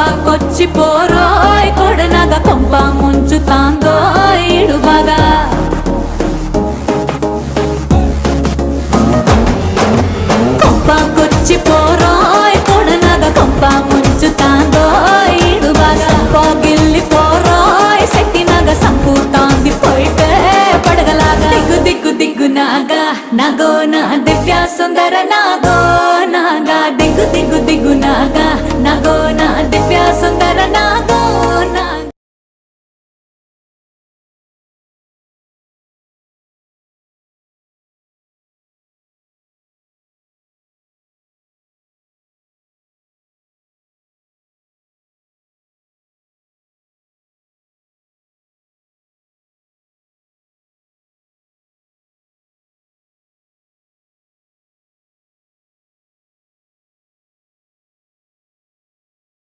కొంపాకొచ్చి పోరోయ్ కొడనగ కొంప ముంచుతాందో ఈడు బాగా కొంపాకొచ్చి పోరోయ్ కొడనగ కొంప ముంచుతాందో ఈడు బాగా పోగిల్లి పోరోయ్ సెట్టినగ సంపూతాంది పోయితే పడగలాగా దిగ్గు దిగ్గు దిగ్గు నాగా నాగో నా దివ్య సుందర నాగో నాగా దిగ్గు దిగ్గు దిగ్గు నాగా నాగో నా